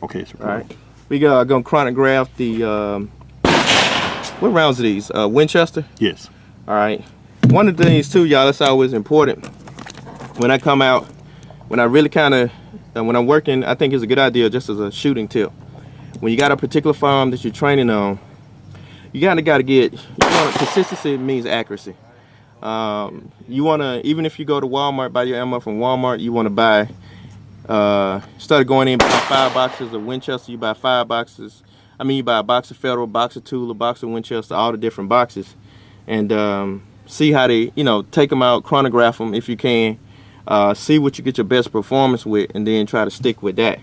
Okay, so all right. We gonna chronograph the what rounds are these? Winchester. Yes. All right. One of the things too, y'all, that's always important. When I come out, when I really kind of, when I'm working, I think it's a good idea just as a shooting tip. When you got a particular firearm that you're training on, you gotta get. Consistency means accuracy. You wanna, even if you go to Walmart, buy your ammo from Walmart, you wanna buy. Started going in, buy 5 boxes of Winchester. You buy 5 boxes. I mean, you buy a box of Federal, box of Tula, box of Winchester, all the different boxes, and see how they, take them out, chronograph them if you can. See what you get your best performance with, and then try to stick with that.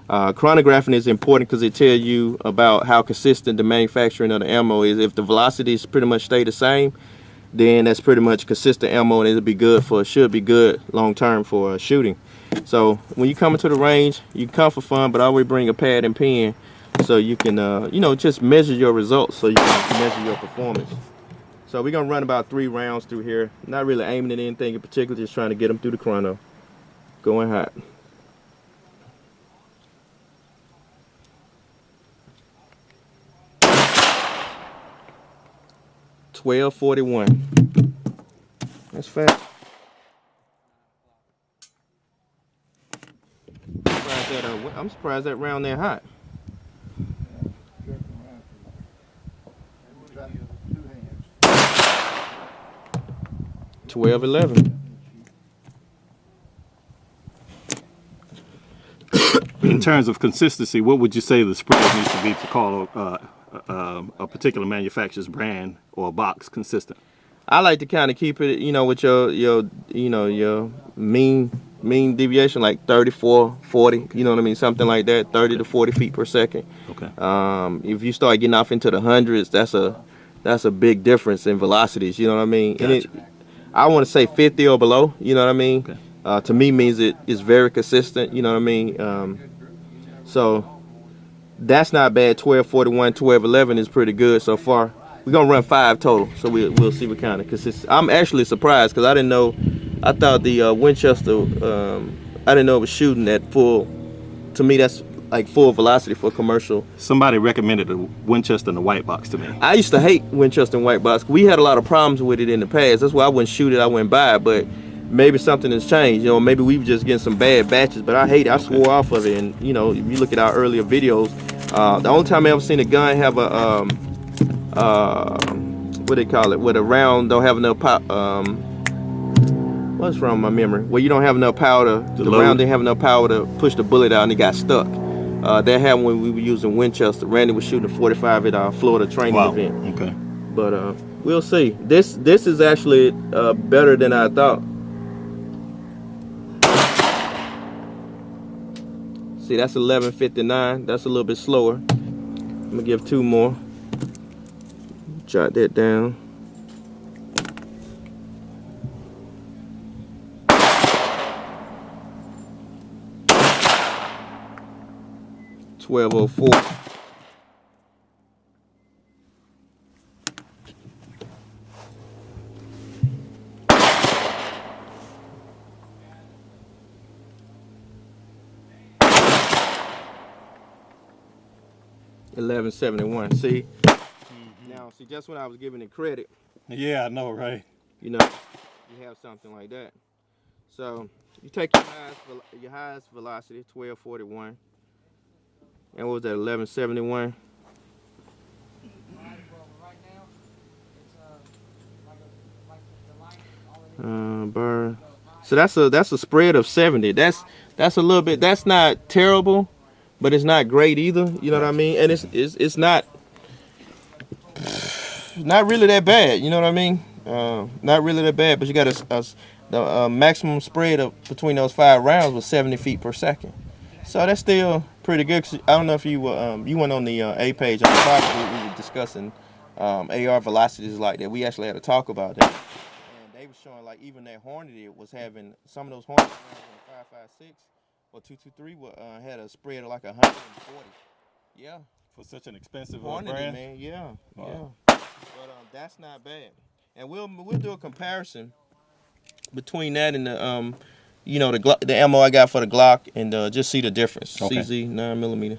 Chronographing is important because it tells you about how consistent the manufacturing of the ammo is. If the velocities pretty much stay the same, then that's pretty much consistent ammo, and it'll be good should be good long term for shooting. So when you come into the range, you can come for fun, but always bring a pad and pen so you can, just measure your results, so you can measure your performance. So we're gonna run about 3 rounds through here. Not really aiming at anything in particular, just trying to get them through the chrono. Going hot. $12.41. That's fast. I'm surprised that round that hot. $12.11. In terms of consistency, what would you say the spread needs to be to call a particular manufacturer's brand or a box consistent? I like to kind of keep it, with your mean deviation, like 34, 40, you know what I mean, something like that, 30 to 40 feet per second. Okay. If you start getting off into the hundreds, that's a big difference in velocities, you know what I mean? Gotcha. And I want to say 50 or below, you know what I mean? Okay. To me means it is very consistent, you know what I mean? So that's not bad. 12.41, 12.11 is pretty good so far. We're gonna run 5 total, so we'll see what kind of consistent. I'm actually surprised because I didn't know. I thought the Winchester, I didn't know it was shooting at full. To me, that's like full velocity for commercial. Somebody recommended the Winchester in the white box to me. I used to hate Winchester in white box. We had a lot of problems with it in the past. That's why I wouldn't shoot it. I wouldn't buy it. But maybe something has changed. Maybe we were just getting some bad batches. But I hate it. I swore off of it. And if you look at our earlier videos, the only time I ever seen a gun have a what they call it, with a round don't have enough power. What's wrong with my memory? Well, you don't have enough power the round didn't have enough power to push the bullet out, and it got stuck. That happened when we were using Winchester. Randy was shooting a 45 at our Florida training event. Okay. But we'll see. This is actually better than I thought. See, that's 11.59. That's a little bit slower. I'm gonna give 2 more. Jot that down. $12.04. $11.71. See. Now, see, just when I was giving it credit. Yeah, I know, right? You have something like that. So you take your highest velocity, 12.41, and what was that, 11.71? Burn. So that's a spread of 70. That's a little bit. That's not terrible, but it's not great either. You know what I mean? And it's not really that bad. You know what I mean? Not really that bad. But you got the maximum spread between those 5 rounds was 70 feet per second. So that's still pretty good. I don't know if you went on the A page on the top. We were discussing AR velocities like that. We actually had a talk about that. They were showing like even that Hornady was having some of those Hornady rounds in 5.56 or 223 had a spread of like 140. Yeah. For such an expensive Hornady, brand, man. Yeah. Wow. Yeah. But that's not bad. And we'll do a comparison between that and you know, the ammo I got for the Glock, and just see the difference. Okay. CZ 9mm.